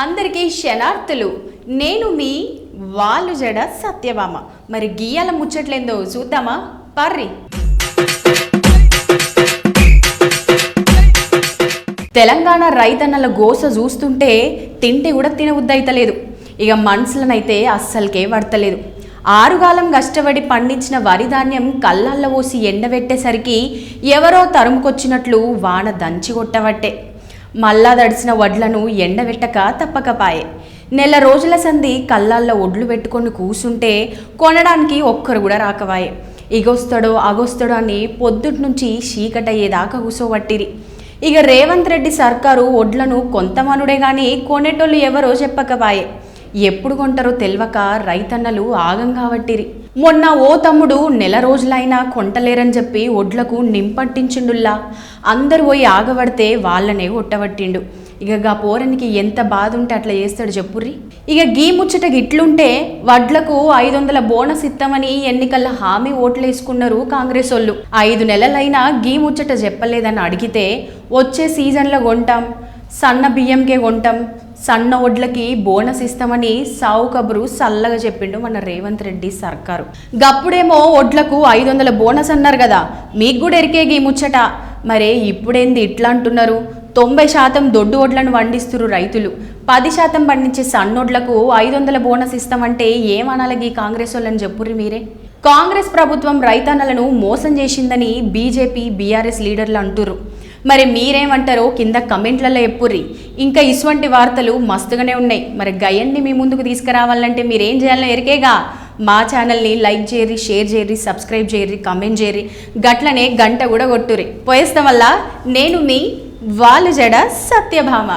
అందరికీ శనార్థులు. నేను మీ వాళ్ళు జడ సత్యభామ. మరి గీయాల ముచ్చట్లేందో చూద్దామా పర్రి. తెలంగాణ రైతన్నల గోస చూస్తుంటే తింటే కూడా తినబుద్దైతలేదు. ఇక మనుషులనైతే అస్సలకే పడతలేదు. ఆరుగాలం కష్టపడి పండించిన వరి ధాన్యం కళ్ళల్లో పోసి ఎండబెట్టేసరికి ఎవరో తరుముకొచ్చినట్లు వాన దంచి కొట్టబట్టే మళ్ళా దడిసిన వడ్లను ఎండబెట్టక తప్పకపాయే. నెల రోజుల సంధి కళ్ళల్లో ఒడ్లు పెట్టుకొని కూసుంటే కొనడానికి ఒక్కరు కూడా రాకవాయే. ఇగొస్తాడో అగొస్తాడో అని పొద్దుటి నుంచి చీకటయ్యేదాకా కూసోబట్టిరి. ఇక రేవంత్ రెడ్డి సర్కారు ఒడ్లను కొంతమనుడే కానీ కొనేటోళ్ళు ఎవరో చెప్పకపాయే. ఎప్పుడు కొంటారో తెల్వక రైతన్నలు ఆగం కాబట్టిరి. మొన్న ఓ తమ్ముడు నెల రోజులైనా కొంటలేరని చెప్పి ఒడ్లకు నింపట్టించిండుల్లా. అందరు పోయి ఆగబడితే వాళ్ళనే కొట్టబట్టిండు. ఇక పోరనికి ఎంత బాధ ఉంటే అట్లా చేస్తాడు చెప్పుర్రి. ఇక గీ ముచ్చట గిట్లుంటే వడ్లకు 500 బోనస్ ఇస్తామని ఎన్నికల హామీ ఓట్లేసుకున్నారు కాంగ్రెస్ వాళ్ళు. 5 నెలలైనా గీ ముచ్చట చెప్పలేదని అడిగితే వచ్చే సీజన్లో కొంటాం, సన్న బియ్యంకే కొంటాం, సన్న ఒడ్లకి బోనస్ ఇస్తామని సావు కబురు సల్లగా చెప్పిండు మన రేవంత్ రెడ్డి సర్కారు. గప్పుడేమో ఒడ్లకు 500 బోనస్ అన్నారు కదా, మీకు కూడా ఎరికేగి ముచ్చట. మరే ఇప్పుడేంది ఇట్లా అంటున్నారు? 90% దొడ్డు ఒడ్లను పండిస్తున్నారు రైతులు. 10% పండించే సన్నొడ్లకు 500 బోనస్ ఇస్తామంటే ఏమనాలకి కాంగ్రెస్ వాళ్ళని చెప్పుర్రి మీరే. కాంగ్రెస్ ప్రభుత్వం రైతన్నలను మోసం చేసిందని బీజేపీ బీఆర్ఎస్ లీడర్లు అంటుర్రు. మరి మీరేమంటారో కింద కమెంట్లలో చెప్పుర్రి. ఇంకా ఇటువంటి వార్తలు మస్తుగానే ఉన్నాయి. మరి గయన్ని మీ ముందుకు తీసుకురావాలంటే మీరేం చేయాలో ఎరికేగా. మా ఛానల్ని లైక్ చేయరి, షేర్ చేయరి, సబ్స్క్రైబ్ చేయరి, కమెంట్ చేయరి, గట్లనే గంట కూడా కొట్టురి. పోయేస్తాం వల్ల నేను మీ వాళ్ళు జడ సత్యభామ.